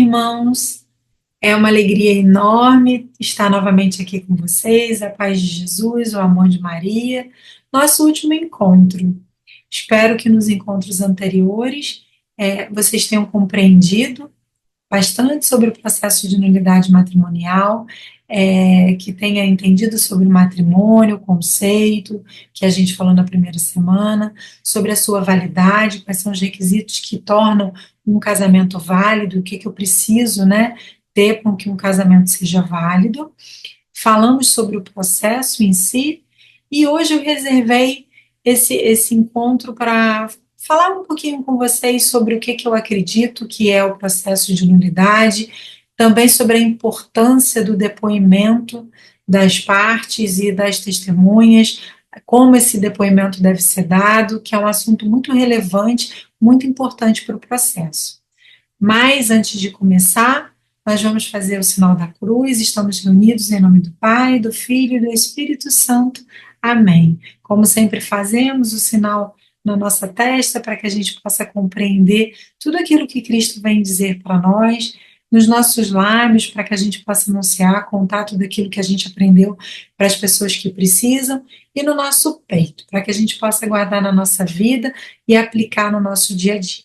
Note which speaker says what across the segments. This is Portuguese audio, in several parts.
Speaker 1: irmãos? É uma alegria enorme estar novamente aqui com vocês. A paz de Jesus, o amor de Maria. Nosso último encontro. Espero que nos encontros anteriores vocês tenham compreendido bastante sobre o processo de nulidade matrimonial, que tenha entendido sobre o matrimônio, o conceito que a gente falou na primeira semana, sobre a sua validade, quais são os requisitos que tornam um casamento válido, o que eu preciso, né, ter para que um casamento seja válido. Falamos sobre o processo em si, e hoje eu reservei esse encontro para falar um pouquinho com vocês sobre o que eu acredito que é o processo de nulidade, também sobre a importância do depoimento das partes e das testemunhas, como esse depoimento deve ser dado, que é um assunto muito relevante, muito importante para o processo. Mas, antes de começar, nós vamos fazer o sinal da cruz, estamos reunidos em nome do Pai, do Filho e do Espírito Santo. Amém. Como sempre fazemos, o sinal na nossa testa, para que a gente possa compreender tudo aquilo que Cristo vem dizer para nós, nos nossos lábios, para que a gente possa anunciar, contar tudo aquilo que a gente aprendeu para as pessoas que precisam, e no nosso peito, para que a gente possa guardar na nossa vida e aplicar no nosso dia a dia,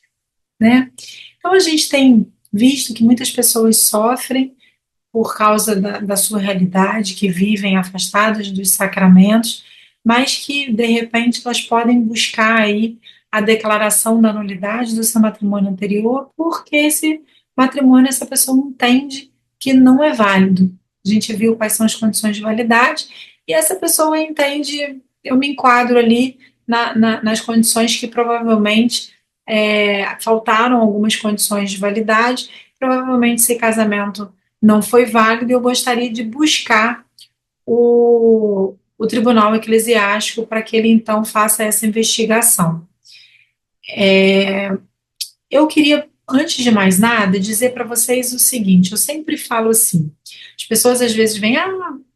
Speaker 1: né? Então, a gente tem visto que muitas pessoas sofrem por causa da sua realidade, que vivem afastadas dos sacramentos, mas que, de repente, elas podem buscar aí a declaração da nulidade do seu matrimônio anterior, porque esse matrimônio, essa pessoa entende que não é válido. A gente viu quais são as condições de validade, e essa pessoa entende, eu me enquadro ali nas condições que provavelmente faltaram algumas condições de validade, provavelmente esse casamento não foi válido, e eu gostaria de buscar o tribunal eclesiástico para que ele então faça essa investigação. Eu queria, antes de mais nada, dizer para vocês o seguinte: eu sempre falo assim, as pessoas às vezes vêm,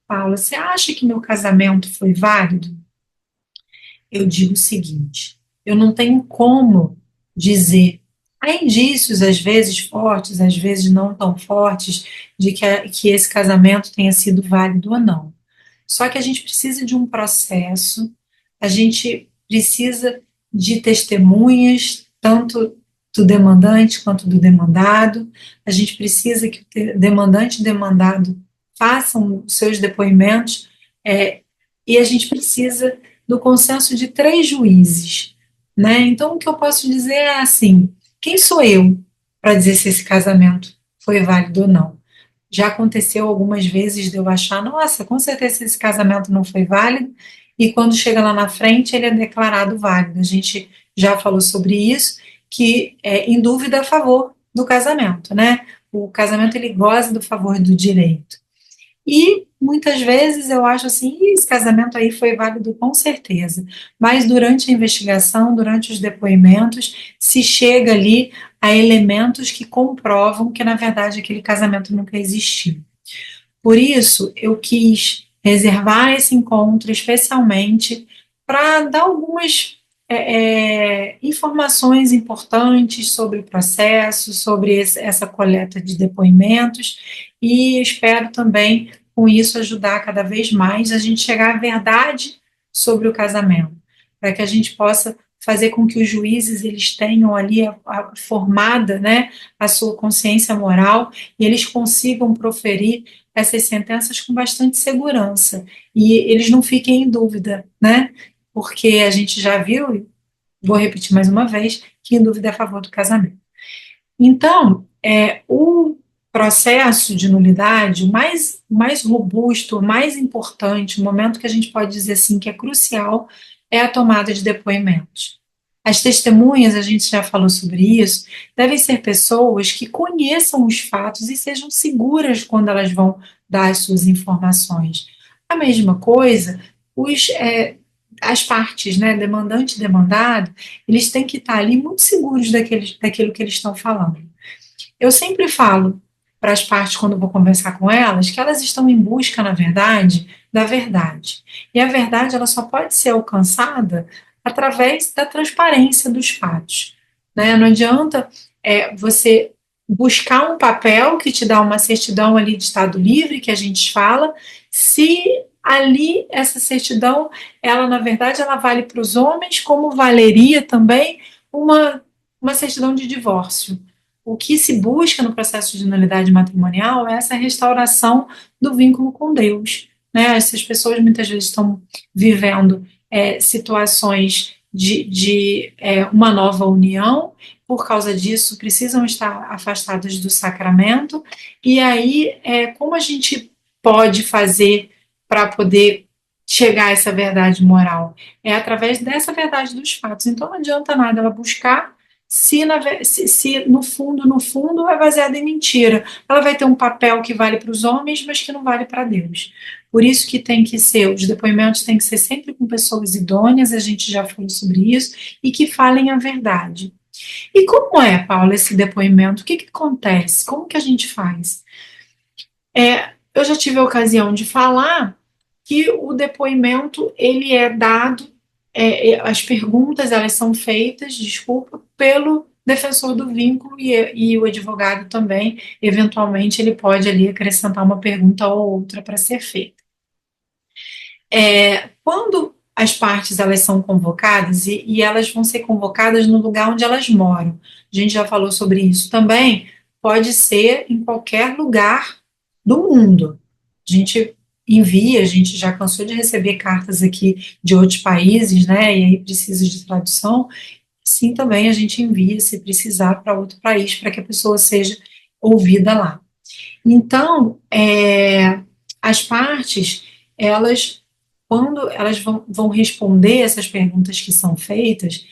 Speaker 1: Paula, você acha que meu casamento foi válido? Eu digo o seguinte: eu não tenho como dizer. Há indícios, às vezes fortes, às vezes não tão fortes, de que esse casamento tenha sido válido ou não. Só que a gente precisa de um processo, a gente precisa de testemunhas, tanto do demandante quanto do demandado, a gente precisa que o demandante e demandado façam seus depoimentos, e a gente precisa do consenso de 3 juízes, né? Então, o que eu posso dizer é assim: quem sou eu para dizer se esse casamento foi válido ou não? Já aconteceu algumas vezes de eu achar, nossa, com certeza esse casamento não foi válido, e quando chega lá na frente ele é declarado válido. A gente já falou sobre isso, que é em dúvida a favor do casamento, né? O casamento ele goza do favor do direito. E muitas vezes eu acho assim: esse casamento aí foi válido com certeza, mas durante a investigação, durante os depoimentos, se chega ali a elementos que comprovam que, na verdade, aquele casamento nunca existiu. Por isso, eu quis reservar esse encontro especialmente para dar algumas informações importantes sobre o processo, sobre essa coleta de depoimentos, e espero também, com isso, ajudar cada vez mais a gente chegar à verdade sobre o casamento, para que a gente possa fazer com que os juízes eles tenham ali formada, né, a sua consciência moral, e eles consigam proferir essas sentenças com bastante segurança, e eles não fiquem em dúvida, né? Porque a gente já viu, vou repetir mais uma vez, que em dúvida é a favor do casamento. Então, o processo de nulidade, o mais robusto, o mais importante, o momento que a gente pode dizer assim que é crucial, é a tomada de depoimentos. As testemunhas, a gente já falou sobre isso, devem ser pessoas que conheçam os fatos e sejam seguras quando elas vão dar as suas informações. A mesma coisa, as partes, né, demandante e demandado, eles têm que estar ali muito seguros daquilo que eles estão falando. Eu sempre falo para as partes, quando eu vou conversar com elas, que elas estão em busca, na verdade, da verdade. E a verdade ela só pode ser alcançada através da transparência dos fatos, né? Não adianta você buscar um papel que te dá uma certidão ali de estado livre, que a gente fala, se ali essa certidão, ela na verdade ela vale para os homens, como valeria também uma, uma certidão de divórcio. O que se busca no processo de nulidade matrimonial é essa restauração do vínculo com Deus. Né? Essas pessoas muitas vezes estão vivendo situações de uma nova união, por causa disso, precisam estar afastadas do sacramento. E aí, como a gente pode fazer para poder chegar a essa verdade moral? É através dessa verdade dos fatos. Então, não adianta nada ela buscar se no fundo, no fundo, é baseada em mentira. Ela vai ter um papel que vale para os homens, mas que não vale para Deus. Por isso que tem que ser, os depoimentos têm que ser sempre com pessoas idôneas, a gente já falou sobre isso, e que falem a verdade. E como é, Paula, esse depoimento? O que que acontece? Como que a gente faz? Eu já tive a ocasião de falar que o depoimento ele é dado, as perguntas elas são feitas, desculpa, pelo defensor do vínculo e o advogado também, eventualmente ele pode ali acrescentar uma pergunta ou outra para ser feita. Quando as partes elas são convocadas e elas vão ser convocadas no lugar onde elas moram. A gente já falou sobre isso também. Pode ser em qualquer lugar do mundo. A gente envia, a gente já cansou de receber cartas aqui de outros países, né? E aí precisa de tradução. Sim, também a gente envia, se precisar, para outro país, para que a pessoa seja ouvida lá. Então, as partes, elas, quando elas vão responder essas perguntas que são feitas,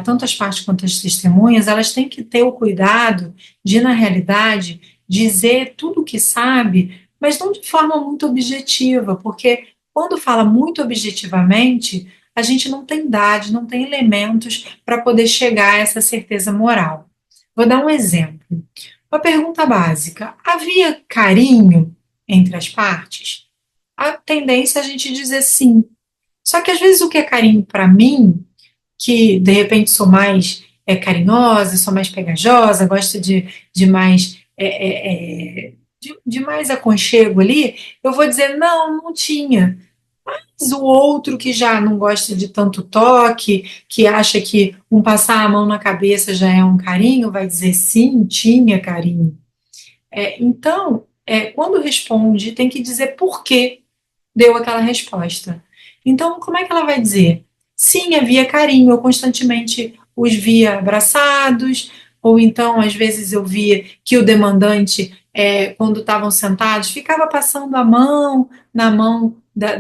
Speaker 1: tanto as partes quanto as testemunhas, elas têm que ter o cuidado de, na realidade, dizer tudo o que sabe, mas não de forma muito objetiva, porque quando fala muito objetivamente, a gente não tem dados, não tem elementos para poder chegar a essa certeza moral. Vou dar um exemplo. Uma pergunta básica: havia carinho entre as partes? A tendência é a gente dizer sim. Só que às vezes o que é carinho para mim, que de repente sou mais carinhosa, sou mais pegajosa, gosto de mais de mais aconchego ali, eu vou dizer não, não tinha. Mas o outro que já não gosta de tanto toque, que acha que um passar a mão na cabeça já é um carinho, vai dizer sim, tinha carinho. Então, quando responde, tem que dizer por que deu aquela resposta. Então, como é que ela vai dizer? Sim, havia carinho, eu constantemente os via abraçados, ou então, às vezes, eu via que o demandante, quando estavam sentados, ficava passando a mão na mão da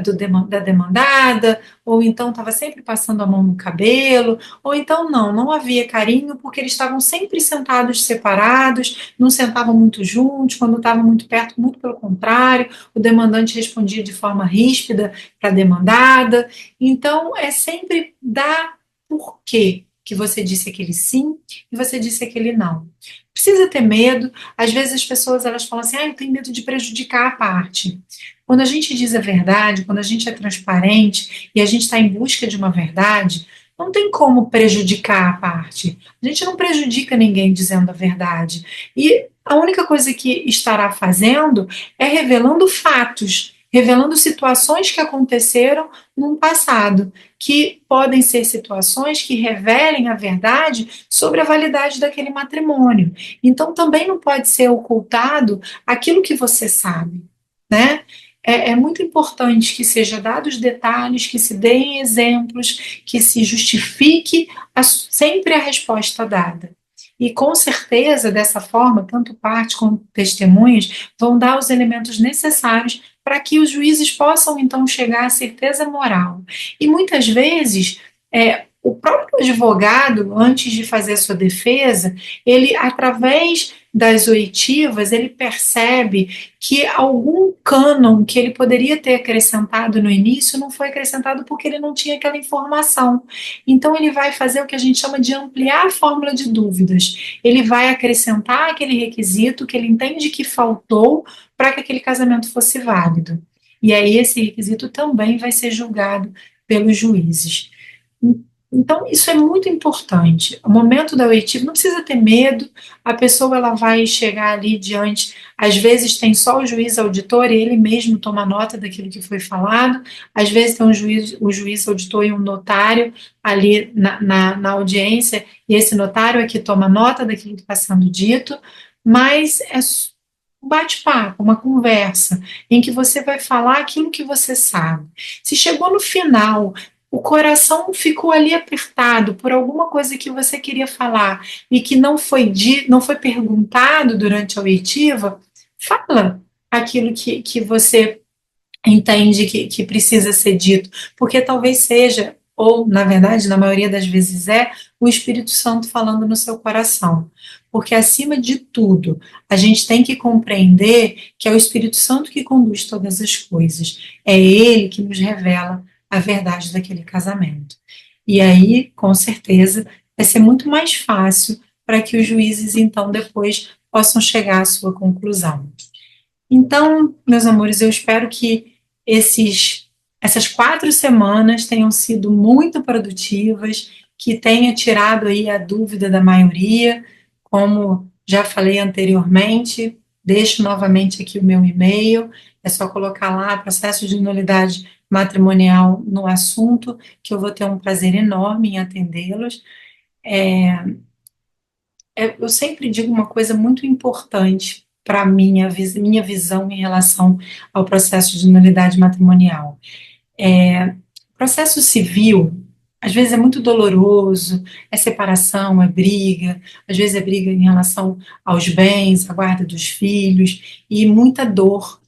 Speaker 1: demandada, ou então estava sempre passando a mão no cabelo, ou então não havia carinho porque eles estavam sempre sentados separados, não sentavam muito juntos, quando estavam muito perto, muito pelo contrário, o demandante respondia de forma ríspida para a demandada. Então, é sempre dar porquê que você disse aquele sim e você disse aquele não. Precisa ter medo. Às vezes as pessoas elas falam assim, eu tenho medo de prejudicar a parte. Quando a gente diz a verdade, quando a gente é transparente e a gente está em busca de uma verdade, não tem como prejudicar a parte. A gente não prejudica ninguém dizendo a verdade. E a única coisa que estará fazendo é revelando fatos, revelando situações que aconteceram no passado, que podem ser situações que revelem a verdade sobre a validade daquele matrimônio. Então também não pode ser ocultado aquilo que você sabe, né? É muito importante que seja dados detalhes, que se deem exemplos, que se justifique sempre a resposta dada. E com certeza, dessa forma, tanto parte como testemunhas vão dar os elementos necessários para que os juízes possam então chegar à certeza moral. E muitas vezes, o próprio advogado, antes de fazer a sua defesa, ele, através das oitivas, ele percebe que algum cânon que ele poderia ter acrescentado no início não foi acrescentado porque ele não tinha aquela informação. Então, ele vai fazer o que a gente chama de ampliar a fórmula de dúvidas. Ele vai acrescentar aquele requisito que ele entende que faltou para que aquele casamento fosse válido. E aí, esse requisito também vai ser julgado pelos juízes. Então, isso é muito importante. O momento da oitiva não precisa ter medo, a pessoa ela vai chegar ali diante, às vezes tem só o juiz auditor e ele mesmo toma nota daquilo que foi falado, às vezes tem o juiz auditor e um notário ali na audiência, e esse notário é que toma nota daquilo que está sendo dito, mas é um bate-papo, uma conversa, em que você vai falar aquilo que você sabe. Se chegou no final, o coração ficou ali apertado por alguma coisa que você queria falar e que não foi perguntado durante a oitiva, fala aquilo que você entende que precisa ser dito, porque talvez seja, ou na verdade, na maioria das vezes é, o Espírito Santo falando no seu coração. Porque acima de tudo, a gente tem que compreender que é o Espírito Santo que conduz todas as coisas. É ele que nos revela a verdade daquele casamento. E aí, com certeza, vai ser muito mais fácil para que os juízes, então, depois possam chegar à sua conclusão. Então, meus amores, eu espero que essas 4 semanas tenham sido muito produtivas, que tenha tirado aí a dúvida da maioria, como já falei anteriormente, deixo novamente aqui o meu e-mail, é só colocar lá processo de nulidade matrimonial no assunto, que eu vou ter um prazer enorme em atendê-los. Eu sempre digo uma coisa muito importante para minha visão em relação ao processo de nulidade matrimonial. Processo civil, às vezes é muito doloroso, é separação, é briga, às vezes é briga em relação aos bens, à guarda dos filhos, e muita dor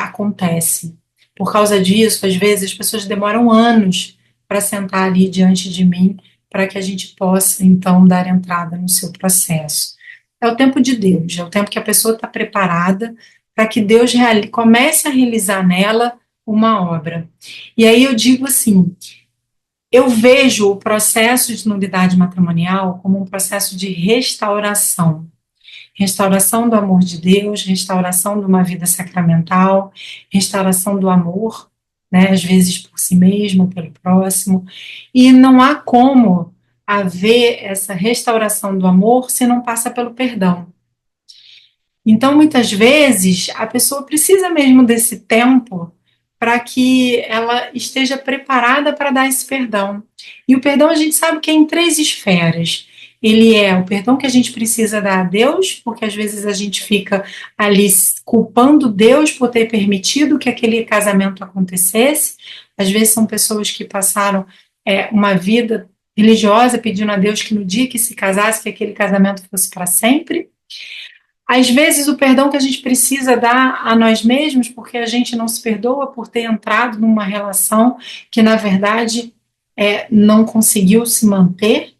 Speaker 1: acontece. Por causa disso, às vezes as pessoas demoram anos para sentar ali diante de mim, para que a gente possa, então, dar entrada no seu processo. É o tempo de Deus, é o tempo que a pessoa está preparada para que Deus comece a realizar nela uma obra. E aí eu digo assim, eu vejo o processo de nulidade matrimonial como um processo de restauração. Restauração do amor de Deus, restauração de uma vida sacramental, restauração do amor, né, às vezes por si mesmo, pelo próximo, e não há como haver essa restauração do amor se não passa pelo perdão. Então, muitas vezes, a pessoa precisa mesmo desse tempo para que ela esteja preparada para dar esse perdão. E o perdão a gente sabe que é em 3 esferas. Ele é o perdão que a gente precisa dar a Deus, porque às vezes a gente fica ali culpando Deus por ter permitido que aquele casamento acontecesse. Às vezes são pessoas que passaram uma vida religiosa pedindo a Deus que no dia que se casasse, que aquele casamento fosse para sempre. Às vezes, o perdão que a gente precisa dar a nós mesmos, porque a gente não se perdoa por ter entrado numa relação que, na verdade, não conseguiu se manter.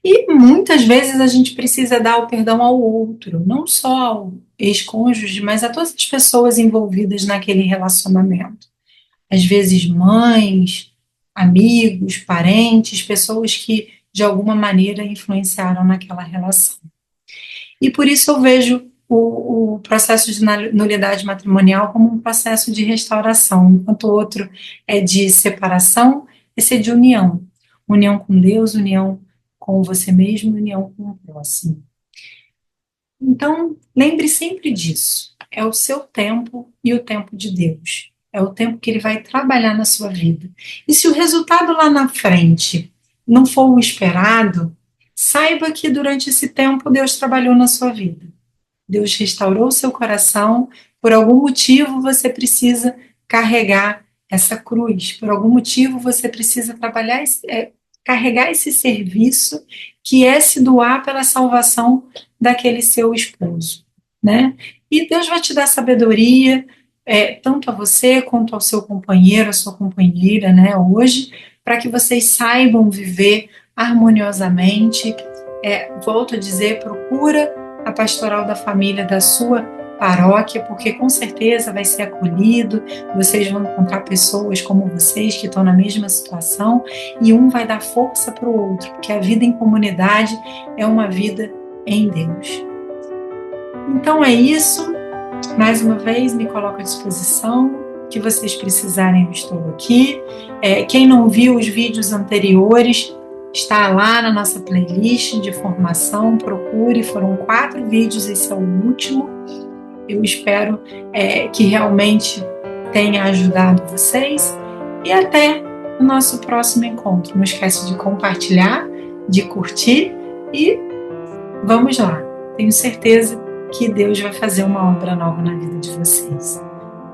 Speaker 1: E muitas vezes a gente precisa dar o perdão ao outro, não só ao ex-cônjuge, mas a todas as pessoas envolvidas naquele relacionamento. Às vezes, mães, amigos, parentes, pessoas que de alguma maneira influenciaram naquela relação. E por isso eu vejo o processo de nulidade matrimonial como um processo de restauração, enquanto o outro é de separação, esse é de união. União com Deus, união com você mesmo, união com o próximo. Então, lembre sempre disso. É o seu tempo e o tempo de Deus. É o tempo que Ele vai trabalhar na sua vida. E se o resultado lá na frente não for o esperado, saiba que durante esse tempo Deus trabalhou na sua vida. Deus restaurou o seu coração, por algum motivo você precisa carregar essa cruz, por algum motivo você precisa carregar esse serviço que é se doar pela salvação daquele seu esposo, né? E Deus vai te dar sabedoria, tanto a você quanto ao seu companheiro, a sua companheira, né, hoje, para que vocês saibam viver harmoniosamente. Volto a dizer, procura a pastoral da família da sua paróquia, porque com certeza vai ser acolhido, vocês vão encontrar pessoas como vocês que estão na mesma situação e um vai dar força para o outro, porque a vida em comunidade é uma vida em Deus. Então é isso, mais uma vez me coloco à disposição, que vocês precisarem eu estou aqui, Quem não viu os vídeos anteriores, está lá na nossa playlist de formação, procure, foram 4 vídeos, esse é o último. Eu espero que realmente tenha ajudado vocês e até o nosso próximo encontro. Não esquece de compartilhar, de curtir e vamos lá. Tenho certeza que Deus vai fazer uma obra nova na vida de vocês.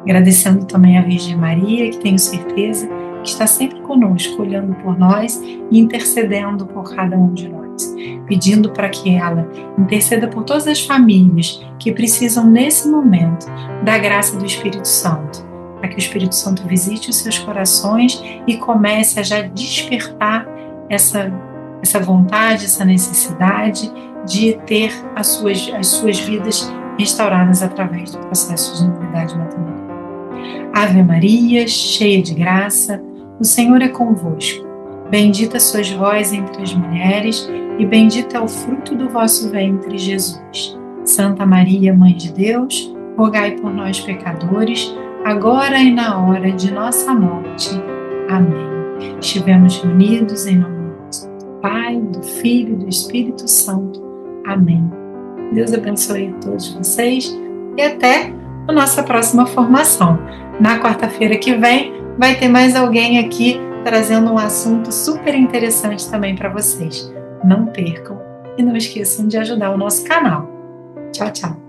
Speaker 1: Agradecendo também a Virgem Maria, que tenho certeza que está sempre conosco, olhando por nós e intercedendo por cada um de nós, pedindo para que ela interceda por todas as famílias que precisam nesse momento da graça do Espírito Santo, para que o Espírito Santo visite os seus corações e comece a já despertar essa vontade, essa necessidade de ter as suas vidas restauradas através do processo de novidade matrimonial. Ave Maria, cheia de graça, o Senhor é convosco. Bendita sois vós entre as mulheres, e bendito é o fruto do vosso ventre, Jesus. Santa Maria, Mãe de Deus, rogai por nós, pecadores, agora e na hora de nossa morte. Amém. Estivemos reunidos em nome do Pai, do Filho e do Espírito Santo. Amém. Deus abençoe a todos vocês e até a nossa próxima formação. Na quarta-feira que vem, vai ter mais alguém aqui trazendo um assunto super interessante também para vocês. Não percam e não esqueçam de ajudar o nosso canal. Tchau, tchau!